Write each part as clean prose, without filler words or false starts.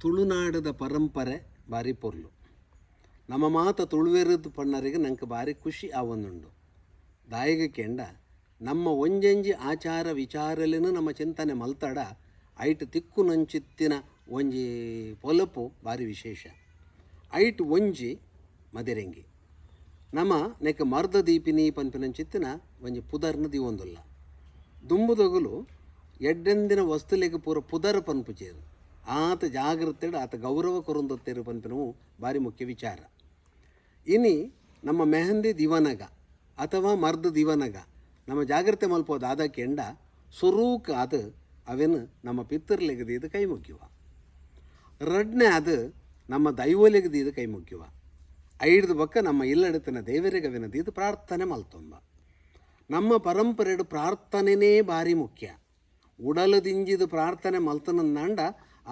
ತುಳುನಾಡದ ಪರಂಪರೆ ಭಾರಿ ಪೊರ್ಲು. ನಮ್ಮ ಮಾತ ತುಳುವೆರದು ಪಣ್ಣರಿಗೆ ನಂಗೆ ಭಾರಿ ಖುಷಿ ಆವೊಂದುಂಡು. ದಾಯಿಗೆ ಕೆಂಡ ನಮ್ಮ ಒಂಜಂಜಿ ಆಚಾರ ವಿಚಾರಲೇನು ನಮ್ಮ ಚಿಂತನೆ ಮಲ್ತಾಡ ಐಟ್ ತಿಕ್ಕು ನಂಚಿತ್ತಿನ ಒಂಜಿ ಪೊಲಪು ಭಾರಿ ವಿಶೇಷ. ಐಟ್ ಒಂಜಿ ಮದಿರೆಂಗಿ ನಮ್ಮ ನೆಕ್ ಮರ್ದ ದೀಪಿನಿ ಪನ್ಪಿನಂಚಿತ್ತಿನ ಒಂಜಿ ಪುದರ್ನ ದಿವೊಂದುಲ್ಲ. ದುಂಬುದೊಗಲು ಎಡ್ಡೆಂದಿನ ವಸ್ತುಲೆಗೆ ಪೂರ ಪುದರ ಪನ್ಪುಚೇರು. ಆತ ಜಾಗ್ರತೆಡು ಆತ ಗೌರವ ಕೊರೊಂದತ್ತೇರು ಪನ್ಪಿನವು ಭಾರಿ ಮುಖ್ಯ ವಿಚಾರ. ಇನಿ ನಮ್ಮ ಮೆಹಂದಿ ದಿವನಗ ಅಥವಾ ಮರ್ದ ದಿವನಗ ನಮ್ಮ ಜಾಗ್ರತೆ ಮಲ್ಪೋದು ಆದಕ್ಕೆ ಎಂಡ ಸುರೂಕ್ ಅದು ಅವೇನು ನಮ್ಮ ಪಿತ್ತರ್ಲೆಗದೀದು ಕೈ ಮುಗ್ಯುವ. ರಡ್ನೆ ಅದು ನಮ್ಮ ದೈವಲೆಗದೀದು ಕೈ ಮುಗ್ಯುವ. ಐಡ್ದು ಬಕ್ಕ ನಮ್ಮ ಇಲ್ಲಡತಿನ ದೇವರಿಗವಿನದೀದು ಪ್ರಾರ್ಥನೆ ಮಲ್ತೊಂಬ. ನಮ್ಮ ಪರಂಪರೆಡು ಪ್ರಾರ್ಥನೆನೇ ಭಾರಿ ಮುಖ್ಯ. ಉಡಲದಿಂಜಿದು ಪ್ರಾರ್ಥನೆ ಮಲ್ತನಂದಾಂಡ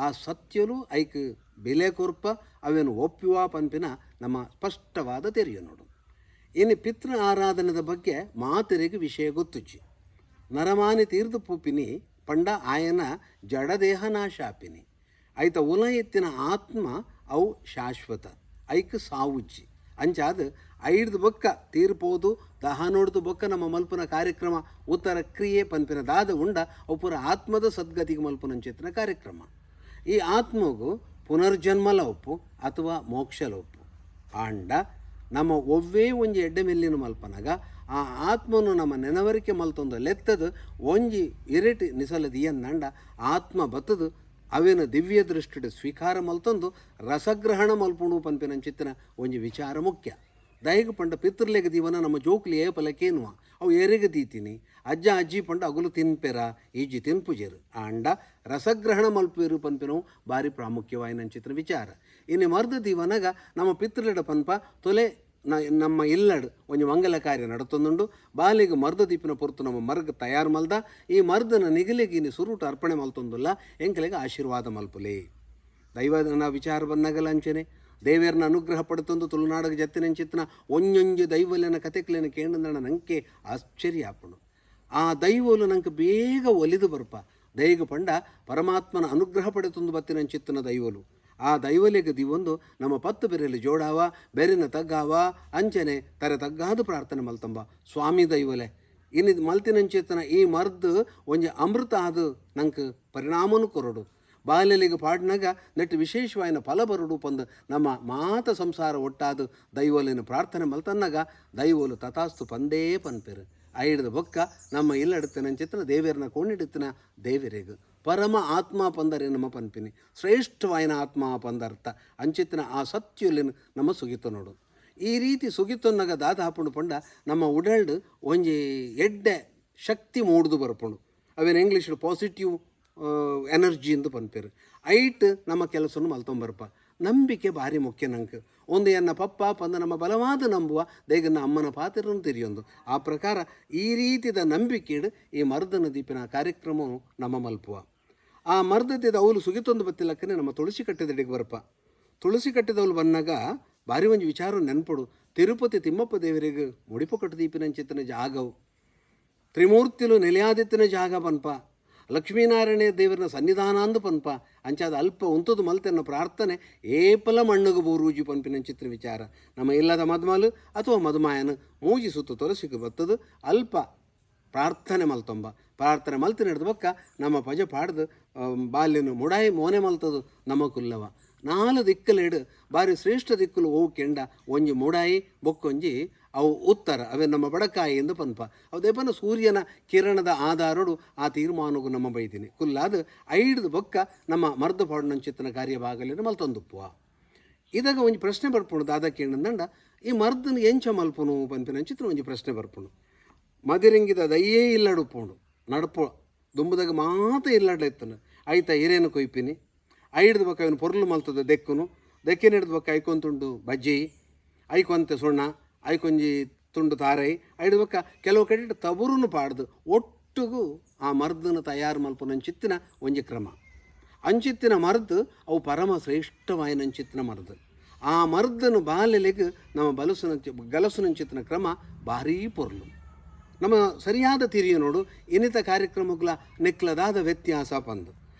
ಆ ಸತ್ಯಲು ಐಕ್ ಬೆಲೆ ಕೊರ್ಪ ಅವೇನು ಒಪ್ಪುವ ಪಂಪಿನ ನಮ್ಮ ಸ್ಪಷ್ಟವಾದ ತೆರೆಯ ನೋಡು. ಇನ್ನು ಪಿತೃ ಆರಾಧನೆದ ಬಗ್ಗೆ ಮಾತರಿಗೆ ವಿಷಯ ಗೊತ್ತುಚ್ಚಿ. ನರಮಾನಿ ತೀರ್ದು ಪೂಪಿನಿ ಪಂಡ ಆಯನ ಜಡದೇಹ ನಾಶಾಪಿನಿ ಐತ ಉಲ ಎತ್ತಿನ ಆತ್ಮ ಅವು ಶಾಶ್ವತ ಐಕ್ ಸಾವುಜ್ಜಿ ಅಂಚಾದ ಐಡ್ದು ಬೊಕ್ಕ ತೀರ್ಪೋದು ದಹ ನೋಡ್ದು ಬೊಕ್ಕ ನಮ್ಮ ಮಲ್ಪನ ಕಾರ್ಯಕ್ರಮ ಉತ್ತರ ಕ್ರಿಯೆ ಪಂಪಿನ ದಾದ ಉಂಡ ಅವು ಪೂರ ಆತ್ಮದ ಸದ್ಗತಿಗೆ ಮಲ್ಪನಂಚಿತ್ತಿನ ಕಾರ್ಯಕ್ರಮ. ಈ ಆತ್ಮಗೂ ಪುನರ್ಜನ್ಮಲ ಒಪ್ಪು ಅಥವಾ ಮೋಕ್ಷಲ ಒಪ್ಪು ಆಂಡ ನಮ್ಮ ಒವ್ವೇ ಒಂಜಿ ಎಡ್ಡೆ ಮೆಲ್ಲಿನ ಮಲ್ಪನಾಗ ಆ ಆತ್ಮನು ನಮ್ಮ ನೆನವರಿಕೆ ಮಲ್ತೊಂದು ಲೆತ್ತದು ಒಂಜಿ ಇರೆಟಿ ನಿಸಲದಿಯನ್ನಂಡ ಆತ್ಮ ಬತ್ತದು ಅವೇನು ದಿವ್ಯ ದೃಷ್ಟಿಡು ಸ್ವೀಕಾರ ಮಲ್ತೊಂದು ರಸಗ್ರಹಣ ಮಲ್ಪುಣು ಪನ್ಪಿನಂಚಿತ್ತಿನ ಒಂಜಿ ವಿಚಾರ ಮುಖ್ಯ. ದೈಗ ಪಂಡ ಪಿತೃಲೆಗ ದೀವನ ನಮ್ಮ ಜೋಕ್ಲಿ ಏಪಲಕೇನುವ ಅವು ಎರೆಗೆ ದೀತೀನಿ ಅಜ್ಜ ಅಜ್ಜಿ ಪಂಡ ಅಗುಲು ತಿನ್ಪೆರ ಈಜಿ ತಿನ್ಪುಜೆರು ಆಂಡ ರಸಗ್ರಹಣ ಮಲ್ಪೇರು ಪನ್ಪಿನವು ಭಾರಿ ಪ್ರಾಮುಖ್ಯವಾಯಿನಂಚಿತ್ತಿನ ವಿಚಾರ. ಇನ್ನು ಮರ್ದ ದೀವನಾಗ ನಮ್ಮ ಪಿತೃಲೆಡ ಪನ್ಪ ತೊಲೆ ನಮ್ಮ ಇಲ್ಲಡು ಒಂಜಿ ಮಂಗಲ ಕಾರ್ಯ ನಡತೊಂದುಂಡು. ಬಾಲಿಗೆ ಮರ್ದ ದೀಪಿನ ಪೊರ್ತು ನಮ್ಮ ಮರ್ಗ ತಯಾರು ಮಲ್ದ. ಈ ಮರ್ದನ ನಿಗಲಿಗೆ ಇನ್ನು ಸುರುಟ ಅರ್ಪಣೆ ಮಲ್ತೊಂದುಲ್ಲ ಎಂಕಲೆಗೆ ಆಶೀರ್ವಾದ ಮಲ್ಪುಲೆ. ದೈವನ ವಿಚಾರ ಬಂದಾಗಲ್ಲ ಅಂಚನೆ ದೇವೇರನ ಅನುಗ್ರಹ ಪಡ್ತೊಂದು ತುಳುನಾಡಗ ಜತ್ತಿನಂಚಿತ್ತಿನ ಒಂಜೊಂಜು ದೈವಲಿನ ಕತೆಕ್ಲೇನ ಕೇಂದ್ರ ನಂಗೆ ಆಶ್ಚರ್ಯ ಆಪುಂಡು. ಆ ದೈವಲು ನಂಗೆ ಬೇಗ ಒಲಿದು ಬರ್ಪ ದೈಗ ಪಂಡ ಪರಮಾತ್ಮನ ಅನುಗ್ರಹ ಪಡೆತೊಂದು ಬತ್ತಿನಂಚಿತ್ತಿನ ದೈವಲು. ಆ ದೈವಲಿಗೆ ದಿವೊಂದು ನಮ್ಮ ಪತ್ತು ಬೆರೆಯಲ್ಲಿ ಜೋಡಾವ ಬೆರಿನ ತಗ್ಗಾವ ಅಂಚನೆ ತರ ತಗ್ಗಾದು ಪ್ರಾರ್ಥನೆ ಮಲ್ತಂಬ ಸ್ವಾಮಿ ದೈವಲೆ ಇನ್ನಿದು ಮಲ್ತಿನಂಚಿತ್ತನ ಈ ಮರ್ದು ಒಂಜಿ ಅಮೃತ ಅದು ನಂಗೆ ಪರಿಣಾಮನು ಕೊರಡು. ಬಾಲ್ಯಲಿಗೆ ಪಾಡ್ನಾಗ ನೆಟ್ಟು ವಿಶೇಷವಾಯಿನ ಫಲ ಬರುಡು ಪಂದು ನಮ್ಮ ಮಾತ ಸಂಸಾರ ಒಟ್ಟಾದು ದೈವಲಿನ ಪ್ರಾರ್ಥನೆ ಮಲ್ತನ್ನಾಗ ದೈವಲು ತಥಾಸ್ತು ಪಂದೇ ಪನ್ಪೆರು. ಐಡ್ದ ಬೊಕ್ಕ ನಮ್ಮ ಇಲ್ಲಡುತ್ತನಂಚಿತ್ತಿನ ದೇವೇರನ ಕೊಂಡಿಡುತ್ತಿನ ದೇವರಿಗೂ ಪರಮ ಆತ್ಮ ಪಂದರೆ ನಮ್ಮ ಪನ್ಪಿನಿ ಶ್ರೇಷ್ಠವಾಯಿನ ಆತ್ಮ ಪಂದರ್ಥ ಅಂಚಿತ್ತಿನ ಆ ಸತ್ಯುಲಿನ ನಮ್ಮ ಸುಗಿತು ನೋಡು. ಈ ರೀತಿ ಸುಗಿತೊನ್ನಾಗ ದಾದ ಹಾಪುಂಡು ಪಂಡ ನಮ್ಮ ಉಡಲ್ಡು ಒಂಜಿ ಎಡ್ಡೆ ಶಕ್ತಿ ಮೂಡ್ದು ಬರ್ಪುಂಡು. ಅವೇನು ಇಂಗ್ಲೀಷ್ ಪಾಸಿಟಿವ್ ಎನರ್ಜಿ ಎಂದು ಪನ್ಪೇರು. ಐಟ್ ನಮ್ಮ ಕೆಲಸವನ್ನು ಮಲ್ತೊಂಬರ್ಪ. ನಂಬಿಕೆ ಭಾರಿ ಮುಖ್ಯ ನಂಗೆ. ಒಂದು ಎನ್ನ ಪಪ್ಪ ಪಂದ ನಮ್ಮ ಬಲವಾದ ನಂಬುವ ದೇಗನ್ನ ಅಮ್ಮನ ಪಾತ್ರನ್ನು ತಿರಿಯೊಂದು. ಆ ಪ್ರಕಾರ ಈ ರೀತಿಯ ನಂಬಿಕೆಡು ಈ ಮರ್ದನ ದೀಪಿನ ಕಾರ್ಯಕ್ರಮವು ನಮ್ಮ ಮಲ್ಪುವ. ಆ ಮರ್ದದ ಅವಳು ಸುಗಿತೊಂದು ಬತ್ತಿಲ್ಲಕ್ಕನೆ ನಮ್ಮ ತುಳಸಿ ಕಟ್ಟೆದಡಿಗೆ ಬರ್ಪ. ತುಳಸಿ ಕಟ್ಟೆದವಳು ಬಂದಾಗ ಭಾರಿ ಒಂದು ವಿಚಾರ ನೆನ್ಪಡು. ತಿರುಪತಿ ತಿಮ್ಮಪ್ಪ ದೇವರಿಗೆ ಮುಡಿಪು ಕಟ್ಟು ದೀಪಿನಂಚಿತ್ತಿನ ಜಾಗವು ತ್ರಿಮೂರ್ತಿಲು ನೆಲೆಯಾದಿತ್ತಿನ ಜಾಗ ಪನ್ಪ. ಲಕ್ಷ್ಮೀನಾರಾಯಣ ದೇವರನ ಸನ್ನಿಧಾನ ಅಂದು ಪನ್ಪ ಅಂಚಾದ ಅಲ್ಪ ಉಂತದು ಮಲ್ತೆನ್ನ ಪ್ರಾರ್ಥನೆ ಏಪಲ ಮಣ್ಣುಗು ಬೂರೂಜಿ ಪನ್ಪಿನಂಚಿತ್ತಿನ ವಿಚಾರ. ನಮ್ಮ ಇಲ್ಲದ ಮದ್ಮಲು ಅಥವಾ ಮದುಮಾಯನ ಮೂಜಿ ಸುತ್ತು ತೊಲಸಿಗೆ ಬತ್ತದು ಅಲ್ಪ ಪ್ರಾರ್ಥನೆ ಮಲ್ತೊಂಬ. ಪ್ರಾರ್ಥನೆ ಮಲ್ತಿ ನಡೆದ ಬಕ್ಕ ನಮ್ಮ ಪಜ ಪಾಡ್ದು ಬಾಲ್ಯನು ಮುಡಾಯಿ ಮೋನೆ ಮಲ್ತದು ನಮ್ಮ ಕುಲ್ಲವ. ನಾಲು ದಿಕ್ಕಲೇಡು ಭಾರಿ ಶ್ರೇಷ್ಠ ದಿಕ್ಕಲು ಓ ಕೆಂಡ ಒಂಜಿ ಮುಡಾಯಿ ಬೊಕ್ಕೊಂಜಿ ಅವು ಉತ್ತರ ಅವೇ ನಮ್ಮ ಬಡಕಾಯಿ ಎಂದು ಪನ್ಪ. ಅದೇಪನ ಸೂರ್ಯನ ಕಿರಣದ ಆಧಾರಡು ಆ ತೀರ್ಮಾನಗೂ ನಮ್ಮ ಬೈತೀನಿ ಕುಲ್ಲಾದ ಐಡ್ದು ಬೊಕ್ಕ ನಮ್ಮ ಮರ್ದ ಪಾಡ್ನಂಚಿತ್ತಿನ ಕಾರ್ಯಭಾಗಲಿನ ಮಲ್ತೊಂದುಪ್ಪುವ. ಇದಾಗ ಒಂಜಿ ಪ್ರಶ್ನೆ ಬರ್ಪುಣು ದಾದ ಕೇಳಂದಂಡ ಈ ಮರ್ದನ ಎಂಚ ಮಲ್ಪುನು ಪನ್ಪಿನಂಚಿತ್ತಿನ ಒಂಜಿ ಪ್ರಶ್ನೆ ಬರ್ಪುಣು. ಮದಿರಂಗಿದ ದಯ್ಯೇ ಇಲ್ಲಡುಪುಂಡು ನಡ್ಪು ದುಂಬದಾಗ ಮಾತ ಇಲ್ಲಡ್ಲೆತ್ತನು ಆಯ್ತಾ ಹಿರೇನು ಕೊಯ್ಪಿನಿ ಐಡ್ದು ಬಕ್ಕ ಅವನು ಪೊರ್ಲು ಮಲ್ತದ ದೆಕ್ಕುನು ದೆಕ್ಕಿನ ಹಿಡ್ದು ಬಕ್ಕ ಐಕೊಂತುಂಡು ಬಜ್ಜಿ ಐಕೊಂತೆ ಸುಣ್ಣ ಐಕೊಂಜಿ ತುಂಡು ತಾರೈ ಐಡ್ದು ಬಕ್ಕ ಕೆಲವು ಕಡೆ ತಬುರುನು ಪಾಡ್ದು ಒಟ್ಟುಗೂ ಆ ಮರ್ದನ ತಯಾರು ಮಲ್ಪನಂಚಿತ್ತಿನ ಒಂಜಿ ಕ್ರಮ. ಅಂಚಿತ್ತಿನ ಮರ್ದು ಅವು ಪರಮ ಶ್ರೇಷ್ಠವಾಯಿನಂಚಿತ್ತಿನ ಮರ್ದು. ಆ ಮರ್ದನು ಬಾಲ್ಯಲಿಗೆ ನಮ್ಮ ಗಲಸುನಂಚಿತ್ತಿನ ಕ್ರಮ ಭಾರೀ ಪೊರ್ಲು. ನಮ್ಮ ಸರಿಯಾದ ತಿರಿಯು ನೋಡು ಇನ್ನಿತ ಕಾರ್ಯಕ್ರಮಗಳ ನೆಕ್ಲದಾದ ವ್ಯತ್ಯಾಸ ಪಂದು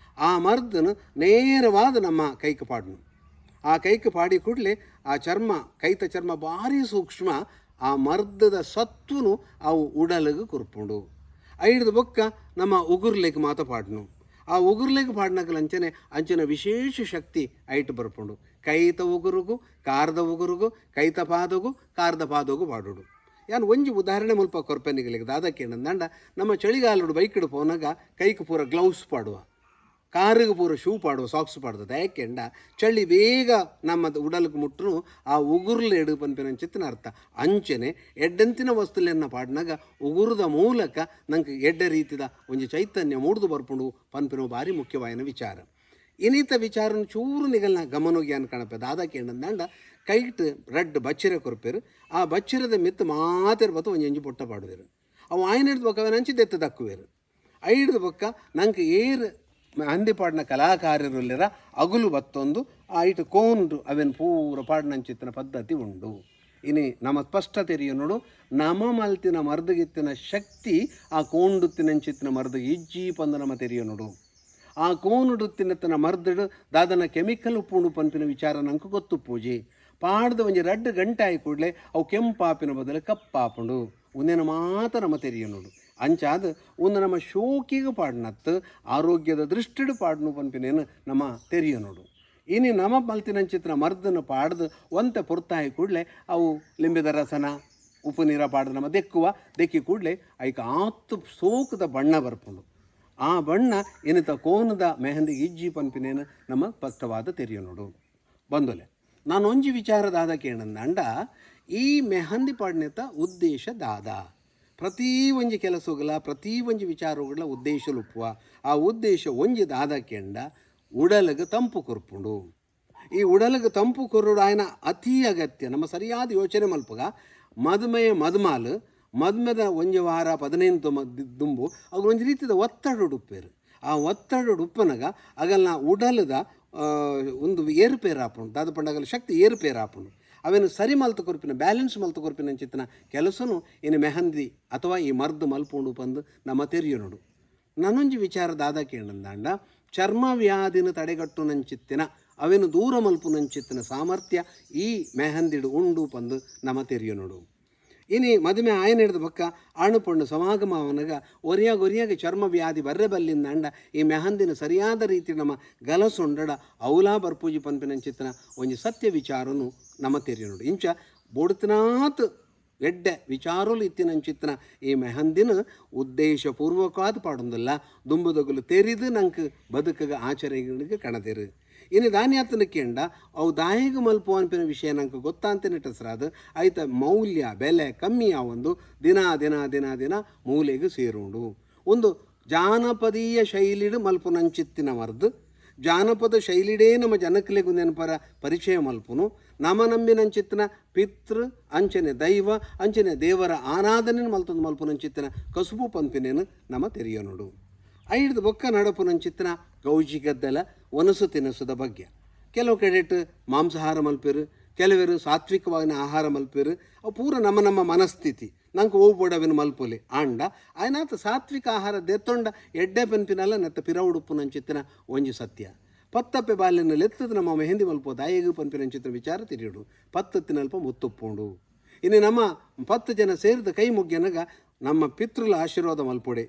ಆ ಮರ್ದನು ನೇರವಾದ ನಮ್ಮ ಕೈಗೆ ಪಾಡ್ನು. ಆ ಕೈಗೆ ಪಾಡಿ ಕೂಡಲೇ ಆ ಚರ್ಮ ಕೈತ ಚರ್ಮ ಭಾರಿ ಸೂಕ್ಷ್ಮ. ಆ ಮರ್ದದ ಸತ್ವನು ಅವು ಉಡಲಿಗೆ ಕುರ್ಪುಂಡು. ಐಡ್ದು ಬೊಕ್ಕ ನಮ್ಮ ಉಗುರ್ಲೆಗ್ ಮಾತ ಪಾಡ್ನು. ಆ ಉಗುರ್ಲೆಗ್ ಪಾಡ್ನಕಲ್ ಅಂಚನೆ ವಿಶೇಷ ಶಕ್ತಿ ಐಟ್ ಬರ್ಪುಂಡು. ಕೈತ ಉಗುರುಗು ಕಾರ್ದ ಉಗುರುಗು ಕೈತ ಪಾದಗೂ ಕಾರ್ದ ಪಾದಗೂ ಪಾಡುಡು. ಯಾನು ಒಂಜಿ ಉದಾಹರಣೆ ಮುಲ್ಪ ಕೊರ್ಪೆನಿಗಳಿಗೆ ಅದಕ್ಕೆ ಏನಂದಂಡ ನಮ್ಮ ಚಳಿಗಾಲಡು ಬೈಕಿಡು ಪೋನಾಗ ಕೈಗೆ ಪೂರ ಗ್ಲೌಸ್ ಪಾಡುವ, ಕಾರಿಗೆ ಪೂರ ಶೂ ಪಾಡುವ, ಸಾಕ್ಸ್ ಪಾಡ್ತದೆ. ಯಾಕೆಂಡ ಚಳಿ ಬೇಗ ನಮ್ಮದು ಉಡಲಿಗೆ ಮುಟ್ಟರು ಆ ಉಗುರ್ಲು ಎಡು ಪನ್ಪಿನ ಚಿತ್ತಿನ ಅರ್ಥ. ಅಂಚನೆ ಎಡ್ಡಂತಿನ ವಸ್ತುಲೆನ್ನ ಪಾಡ್ನಾಗ ಉಗುರದ ಮೂಲಕ ನಂಗೆ ಎಡ್ಡ ರೀತಿದ ಒಂಜಿ ಚೈತನ್ಯ ಮೂಡ್ದು ಬರ್ಪುಂಡು ಪನ್ಪಿನ ಭಾರಿ ಮುಖ್ಯವಾಯಿನ ವಿಚಾರ. ಇನ್ನಿತ ವಿಚಾರನ ಚೂರು ನಿಗಲ್ನ ಗಮನೋಗಿ ಅನ್ ಕಾಣಪದ. ಅದಕ್ಕೆ ಏನಂದಂಡ ಕೈಟ್ ರೆಡ್ ಬಚ್ಚಿರ ಕೊರ್ಪೇರು. ಆ ಬಚ್ಚಿರದ ಮಿತ್ತು ಮಾತಿರ್ಬತ್ತು ಒಂಜಿ ಪೊಟ್ಟ ಪಾಡುವೇರು. ಅವು ಆಯ್ನ ಹಿಡ್ದು ಬೊಕ್ಕ ಅವನ ಹಂಚಿದೆತ್ತು ದಕ್ಕುವೇರು. ಐಡ್ದು ಬೊಕ್ಕ ನಂಗೆ ಏರು ಹಂದಿ ಪಾಡಿನ ಕಲಾಕಾರರಲ್ಲಿರ ಅಗುಲು ಬತ್ತೊಂದು ಆ ಇಟ್ಟು ಕೋಂಡು ಅವೇನು ಪೂರ ಪಾಡಿನಂಚಿತ್ತಿನ ಪದ್ಧತಿ ಉಂಡು. ಇನಿ ನಮ್ಮ ಸ್ಪಷ್ಟ ತೆರಿಯ ನೋಡು, ನಮ ಮಲ್ತಿನ ಮರ್ದಗಿತ್ತಿನ ಶಕ್ತಿ ಆ ಕೋಂಡುತ್ತಿನಂಚಿತ್ತಿನ ಮರ್ದಗೆ ಇಜ್ಜಿ ಪಂದು ನಮ್ಮ ತೆರಿಯ ನೋಡು. ಆ ಕೋನುಡುತ್ತಿನತ್ತನ ಮರ್ದಡು ದಾದನ ಕೆಮಿಕಲ್ ಉಪ್ಪುಂಡು ಪಂಪಿನ ವಿಚಾರ ನಂಗೆ ಗೊತ್ತು ಪೂಜೆ. ಪಾಡ್ದು ಒಂಜಿ 2 ಗಂಟೆ ಆಗಿ ಕೂಡಲೇ ಅವು ಕೆಂಪಾಪಿನ ಬದಲು ಕಪ್ಪಾಪುಂಡು. ಒಂದೇನು ಮಾತ ನಮ್ಮ ತೆರಿಯ ನೋಡು. ಅಂಚಾದ ಒಂದು ನಮ್ಮ ಶೋಕಿಗೆ ಪಾಡ್ನತ್ತು ಆರೋಗ್ಯದ ದೃಷ್ಟಿಡು ಪಾಡ್ನು ಪಂಪಿನೇನು ನಮ್ಮ ತೆರಿಯ ನೋಡು. ಇನ್ನು ನಮ್ಮ ಮಲ್ತಿನಂಚಿತ್ತಿನ ಮರ್ದನ್ನು ಪಾಡ್ದು ಒಂತೆ ಪುರ್ತಾಯಿ ಕೂಡಲೇ ಅವು ಲಿಂಬೆದ ರಸನ ಉಪ್ಪು ನೀರ ಪಾಡ್ದು ನಮ್ಮ ದೆಕ್ಕಿ ಕೂಡಲೇ ಐಕ ಆತ್ತು ಸೋಕದ ಬಣ್ಣ ಬರ್ಪುಂಡು. ಆ ಬಣ್ಣ ಏನಿತ ಕೋನದ ಮೆಹಂದಿಗೆ ಇಜ್ಜಿ ಪಂಪಿನೇನು ನಮ್ಮ ಸ್ಪಷ್ಟವಾದ ತೆರಿಯ ನೋಡು. ಬಂದೊಲೆ ನಾನು ಒಂಜಿ ವಿಚಾರದಾದ ಕೇಳಂದಂಡ ಈ ಮೆಹಂದಿ ಪಾಡ್ನೆತ ಉದ್ದೇಶ ದಾದ ಪ್ರತಿ ಒಂಜಿ ಕೆಲಸಗಳ ಪ್ರತಿ ಒಂಜಿ ವಿಚಾರಗಳ ಉದ್ದೇಶಲುಪ್ಪುವ. ಆ ಉದ್ದೇಶ ಒಂಜಿ ದಾದ ಕೇಂಡ ಉಡಲಿಗೆ ತಂಪು ಕೊರ್ಪುಂಡು. ಈ ಉಡಲಿಗೆ ತಂಪು ಕೊರುಡು ಆಯ್ನ ಅತಿ ಅಗತ್ಯ. ನಮ್ಮ ಸರಿಯಾದ ಯೋಚನೆ ಮಲ್ಪಗ ಮದ್ಮೆದ ಒಂಜಿ ವಾರ 15 ದುಂಬು ಅವು ಒಂಜಿ ರೀತಿಯ ಒತ್ತಡ ಉಡುಪ್ಪೇರು. ಆ ಒತ್ತಡ ಉಪ್ಪನಾಗ ಆಗಲ್ನ ಉಡಲದ ಒಂದು ಏರುಪೇರು ಹಾಪುಂಡು. ದಾದ ಪಂಡಗಲ ಶಕ್ತಿ ಏರುಪೇರು ಹಾಪುಂಡು. ಅವೇನು ಸರಿ ಮಲ್ತು ಕೊರ್ಪಿನ ಬ್ಯಾಲೆನ್ಸ್ ಮಲ್ತು ಕೊರ್ಪಿನ ಚಿತ್ತನ ಕೆಲಸನು ಇನ್ನು ಮೆಹಂದಿ ಅಥವಾ ಈ ಮರ್ದು ಮಲ್ಪುಂಡು ಬಂದು ನಮ್ಮ ತೆರಿಯ ನೋಡು. ನನ್ನೊಂಜಿ ವಿಚಾರದ ಆದ ಕೇಳಂದಾಂಡ ಚರ್ಮ ವ್ಯಾಧಿನ ತಡೆಗಟ್ಟು ನಂಚಿತ್ತಿನ ಅವೇನು ದೂರ ಮಲ್ಪು ನಂಚಿತ್ತಿನ ಸಾಮರ್ಥ್ಯ ಈ ಮೆಹಂದಿಡು ಉಂಡು ಬಂದು ನಮ್ಮ ತೆರಿಯ ನೋಡು. ಇನಿ ಮದುವೆ ಆಯನ ಹಿಡಿದ ಬೊಕ್ಕ ಆಣು ಪಣ್ಣು ಸಮಾಗಮ ಅವನಾಗ ಒರಿಯಾಗಿ ಚರ್ಮ ವ್ಯಾಧಿ ಬರ್ರೆ ಬಲ್ಲಿಂದ ಈ ಮೆಹಂದಿನ ಸರಿಯಾದ ರೀತಿ ನಮ್ಮ ಗಲಸೊಂಡಡ ಔಲಾ ಬರ್ಪೂಜಿ ಪನ್ಪಿನಂಚಿತ್ತಿನ ಒಂಜಿ ಸತ್ಯ ವಿಚಾರನು ನಮ್ಮ ತೆರಿಯ ನೋಡು. ಇಂಚ ಬೊಡ್ತಿನಾತ್ ಎಡ್ಡೆ ವಿಚಾರಲು ಇತ್ತಿನಂಚಿತ್ತಿನ ಈ ಮೆಹಂದಿನ ಉದ್ದೇಶಪೂರ್ವಕವಾದ ಪಾಡೊಂದಲ್ಲ, ದುಂಬುದಗುಲು ತೆರಿದು ನಂಗೆ ಬದುಕಗ ಆಚರಣೆಗಳಿಗೆ ಕಣದಿರು. ಇನ್ನು ದಾನ್ಯಾತನ ಕೇಂಡ ಅವು ದಾಯಿಗೆ ಮಲ್ಪು ಅನ್ಪಿನ ವಿಷಯ ನಂಗೆ ಗೊತ್ತಾಂತೇನೆ ಹೆಸರಾದ ಆಯ್ತ ಮೌಲ್ಯ ಬೆಲೆ ಕಮ್ಮಿ ಒಂದು ದಿನ ಮೂಲೆಗೆ ಸೇರುಂಡು. ಒಂದು ಜಾನಪದೀಯ ಶೈಲಿಡು ಮಲ್ಪು ನಂಚಿತ್ತಿನ ಮರ್ದು ಜಾನಪದ ಶೈಲಿಡೇ ನಮ್ಮ ಜನಕಲೆಗೂ ನೆನಪರ ಪರಿಚಯ ಮಲ್ಪುನು. ನಮ್ಮ ನಂಬಿನಂಚಿತ್ತಿನ ಪಿತೃ ಅಂಚನೆ ದೈವ ಅಂಚನೆ ದೇವರ ಆರಾಧನೆ ಮಲ್ತೊಂದು ಮಲ್ಪು ನಂಚಿತ್ತಿನ ಕಸುಬು ಪಂಪಿನೇನು ನಮ್ಮ ತೆರಿಯ ನೋಡು. ಐಡ್ದು ಬೊಕ್ಕ ನಡಪು ನಂಚಿತ್ತಿನ ಗೌಜಿ ಗದ್ದಲ ಒನಸು ತಿನಸದ ಬಗ್ಗೆ. ಕೆಲವು ಕಡೆಟ್ ಮಾಂಸಾಹಾರ ಮಲ್ಪೇರು, ಕೆಲವರು ಸಾತ್ವಿಕವಾಗಿನ ಆಹಾರ ಮಲ್ಪೇರು. ಅವು ಪೂರ ನಮ್ಮ ಮನಸ್ಥಿತಿ ನಂಗೆ ಹೋಗ್ಬೋಡವೇನು ಮಲ್ಪೊಲಿ ಆಂಡ ಆಯ್ನಾತ ಸಾತ್ವಿಕ ಆಹಾರ ದೆತ್ತೊಂಡ ಎಡ್ಡೆ ಪನ್ಪಿನಲ್ಲ ನೆತ್ತ ಪಿರವುಡುಪ್ಪು ನಂಚಿತ್ತಿನ ಒಂಜಿ ಸತ್ಯ. ಪತ್ತಪ್ಪೆ ಬಾಲ್ಯನಲ್ಲಿ ಎತ್ತದ ನಮ್ಮ ಮೆಹಂದಿ ಮಲ್ಪೋ ದಾಯಿಗೆ ಪನ್ಪಿನಂಚಿತ್ತಿನ ವಿಚಾರ ತಿರಿಯುಡು. ಪತ್ತತ್ತಿನಲ್ಪ ಮುತ್ತುಪ್ಪುಂಡು. ಇನ್ನು ನಮ್ಮ 10 ಜನ ಸೇರಿದ ಕೈ ಮುಗ್ಯನಾಗ ನಮ್ಮ ಪಿತೃಲ ಆಶೀರ್ವಾದ ಮಲ್ಪೊಡೆ,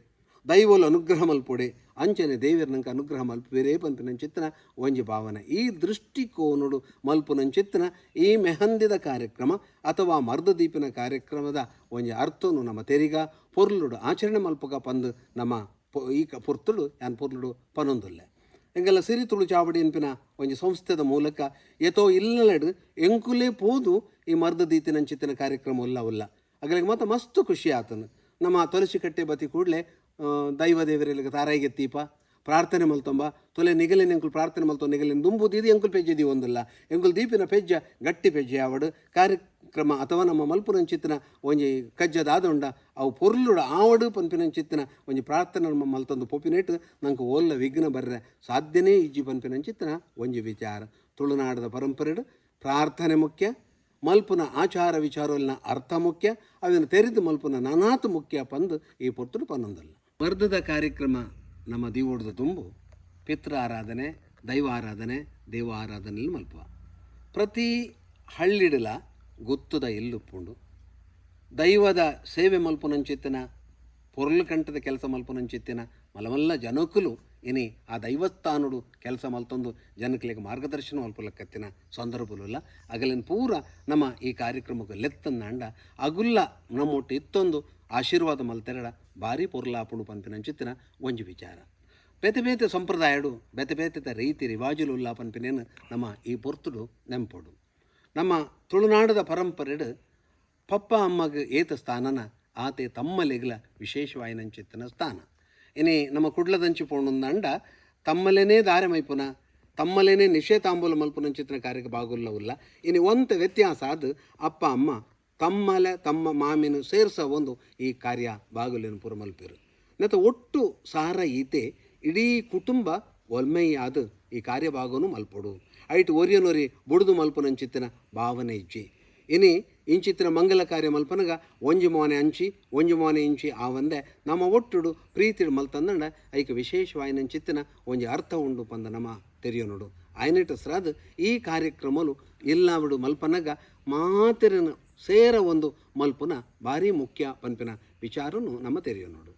ದೈವಲು ಅನುಗ್ರಹ ಮಲ್ಪೊಡೆ, ಅಂಚನೆ ದೇವರ ನಂಗೆ ಅನುಗ್ರಹ ಮಲ್ಪಬೇರೇ ಪಂಪಿನಂಚಿತ್ತಿನ ಒಂಜಿ ಭಾವನೆ. ಈ ದೃಷ್ಟಿಕೋನಡು ಮಲ್ಪುನಂಚಿತ್ತಿನ ಈ ಮೆಹಂದಿದ ಕಾರ್ಯಕ್ರಮ ಅಥವಾ ಮರ್ದದೀಪಿನ ಕಾರ್ಯಕ್ರಮದ ಒಂಜಿ ಅರ್ಥನು ನಮ್ಮ ತೆರಿಗ ಪೊರ್ಲುಡು ಆಚರಣೆ ಮಲ್ಪಗ ಪಂದು ನಮ್ಮ ಈಗ ಪೊರ್ತುಡು ಯಾನ್ ಪೊರ್ಲುಡು ಪನೊಂದುಲ್ಲೆ. ಎಂಗೆಲ್ಲ ಸಿರಿ ತುಳು ಚಾವಡಿ ಎನ್ಪಿನ ಒಂಜಿ ಸಂಸ್ಥೆದ ಮೂಲಕ ಏತೋ ಇಲ್ಲಡು ಎಂಕುಲೇ ಪೋದು ಈ ಮರ್ದದೀತಿನಂಚಿತ್ತಿನ ಕಾರ್ಯಕ್ರಮ ಉಲ್ಲ ಅಗಳಿಗೆ ಮಾತ್ರ ಮಸ್ತು ಖುಷಿ ಆತನು. ನಮ್ಮ ತುಳಸಿ ಕಟ್ಟೆ ಬತ್ತಿ ಕೂಡಲೇ ದೈವ ದೇವರಿಗೆ ತಾರಾಯಿಗೆ ದೀಪ ಪ್ರಾರ್ಥನೆ ಮಲ್ತೊಂಬ ತೊಲೆ ನಿಗಲಿನ ಎಂಕುಲು ಪ್ರಾರ್ಥನೆ ಮಲ್ತೊ ನಿಗಲಿನ ದುಂಬುದಿದು ಎಂಕುಲು ಪೆಜ್ಜೆದಿ ಒಂದಿಲ್ಲ ಎಂಕುಲು ದೀಪಿನ ಪೆಜ್ಜ ಗಟ್ಟಿ ಪೆಜ್ಜೆ ಆವಡು ಕಾರ್ಯಕ್ರಮ ಅಥವಾ ನಮ್ಮ ಮಲ್ಪುನಂಚಿತ್ತಿನ ಒಂಜಿ ಕಜ್ಜದಾದುಂಡ ಅವು ಪೊರ್ಲುಡ ಆವಡು ಪನ್ಪಿನಂಚಿತ್ತಿನ ಒಂಜಿ ಪ್ರಾರ್ಥನೆ ಮಲ್ತೊಂದು ಪೊಪಿನೇಟ್ ನಂಗೆ ಓಲ್ಲ ವಿಘ್ನ ಬರ್ರೆ ಸಾಧ್ಯನೇ ಇಜ್ಜಿ ಪನ್ಪಿನಂಚಿತ್ತಿನ ಒಂಜಿ ವಿಚಾರ. ತುಳುನಾಡದ ಪರಂಪರೆಡು ಪ್ರಾರ್ಥನೆ ಮುಖ್ಯ, ಮಲ್ಪುನ ಆಚಾರ ವಿಚಾರಲಿನ ಅರ್ಥ ಮುಖ್ಯ, ಅದನ್ನು ತೆರೆದು ಮಲ್ಪುನ ನಾನಾತು ಮುಖ್ಯ ಪಂದು ಈ ಪೊರ್ತುಡು ಪನ್ನೊಂದಲ್ಲ. ಮರ್ದದ ಕಾರ್ಯಕ್ರಮ ನಮ್ಮ ದೀವೋಡ್ದ ತುಂಬು ಪಿತೃ ಆರಾಧನೆ, ದೈವ ಆರಾಧನೆ, ದೇವ ಆರಾಧನೆಯಲ್ಲಿ ಮಲ್ಪುವ. ಪ್ರತಿ ಹಳ್ಳಿಡಲ ಗೊತ್ತುದ ಇಲ್ಲುಪ್ಪುಂಡು ದೈವದ ಸೇವೆ ಮಲ್ಪುನಂಚಿತ್ತಿನ ಪೊರ್ಲು ಕಂಠದ ಕೆಲಸ ಮಲ್ಪುನಂಚಿತ್ತಿನ ಮಲಮಲ್ಲ ಜನಕುಲು ಇನಿ ಆ ದೈವಸ್ಥಾನುಡು ಕೆಲಸ ಮಲ್ತೊಂದು ಜನಕ್ಲೆಗೆ ಮಾರ್ಗದರ್ಶನ ಮಲ್ಪುಲಕ್ಕತ್ತಿನ ಸಂದರ್ಭಲುಲ್ಲ ಅಗಲಿನ ಪೂರ ನಮ್ಮ ಈ ಕಾರ್ಯಕ್ರಮಕ್ಕೆ ಲೆತ್ತಂದಾಂಡ ಅಗುಲ್ಲ ನಮ್ಮೊಟ್ಟು ಇತ್ತೊಂದು ಆಶೀರ್ವಾದ ಮಲ್ತೆರಡ ಭಾರಿ ಪೊರ್ಲಾಪುಡು ಪನ್ಪಿನಂಚಿತ್ತಿನ ಒಂಜಿ ವಿಚಾರ. ಬೇತೆ ಬೇತೆ ಸಂಪ್ರದಾಯಡು ಬೇತೆ ಬೇತೆ ರೀತಿ ರಿವಾಜುಲು ಉಲ್ಲ ಪನ್ಪಿನೇನು ನಮ್ಮ ಈ ಪೊರ್ತುಡು ನೆಂಪೊಡು. ನಮ್ಮ ತುಳುನಾಡದ ಪರಂಪರೆಡು ಪಪ್ಪ ಅಮ್ಮಗೆ ಏತ ಸ್ಥಾನನ ಆತೆ ತಮ್ಮಲೆಗ್ಲ ವಿಶೇಷವಾಯಿನಂಚಿತ್ತಿನ ಸ್ಥಾನ. ಇನಿ ನಮ್ಮ ಕುಡ್ಲದಂಚಿ ಪೋಣುಂದಂಡ ತಮ್ಮಲೇನೇ ದಾರೆ ಮೈಪುನ ತಮ್ಮಲೇನೇ ನಿಷೇಧಾಂಬೂಲ ಮಲ್ಪುನಂಚಿತ್ತಿನ ಕಾರ್ಯಕ್ಕೆ ಬಾಗುಲ್ಲವುಲ್ಲ. ಇನಿ ಒಂತ ವ್ಯತ್ಯಾಸ ಅದು ಅಪ್ಪ ಅಮ್ಮ ತಮ್ಮಲೆ ತಮ್ಮ ಮಾಮಿನ ಸೇರ್ಸ ಒಂದು ಈ ಕಾರ್ಯ ಬಾಗುಲಿನ ಪುರ ಮಲ್ಪಿರು ನೆತ ಒಟ್ಟು ಸಾರ ಈತೆ ಇಡೀ ಕುಟುಂಬ ಒಲ್ಮೆಯಾದ ಈ ಕಾರ್ಯಭಾಗನು ಮಲ್ಪೊಡು ಐಟ್ ಒರಿಯನೊರಿ ಬುಡುದು ಮಲ್ಪುನಂಚಿತ್ತಿನ ಭಾವನೆ ಇಜ್ಜಿ. ಇನಿ ಇಂಚಿತ್ತಿನ ಮಂಗಲ ಕಾರ್ಯ ಮಲ್ಪನಗ ಒಂಜಿ ಮೋನೆ ಅಂಚಿ ಒಂಜಿ ಮೋನೆ ಇಂಚಿ ಆವಂದೆ ನಮ್ಮ ಒಟ್ಟುಡು ಪ್ರೀತಿಡು ಮಲ್ತಂದಂಡ ಐಕ ವಿಶೇಷವಾಯಿನಂಚಿತ್ತಿನ ಒಂಜಿ ಅರ್ಥ ಉಂಡು ಪಂದ ನಮ್ಮ ತೆರೆಯೋನುಡು ಆಯ್ನೆಟಸ್ರಾದ ಈ ಕಾರ್ಯಕ್ರಮಲು ಇಲ್ಲಾವಿಡು ಮಲ್ಪನಗ ಮಾತಿರನ ಸೇರ ಒಂದು ಮಲ್ಪುನ ಭಾರಿ ಮುಖ್ಯ ಪನ್ಪಿನ ವಿಚಾರನು ನಮ್ಮ ತೆರೆಯೋನುಡು.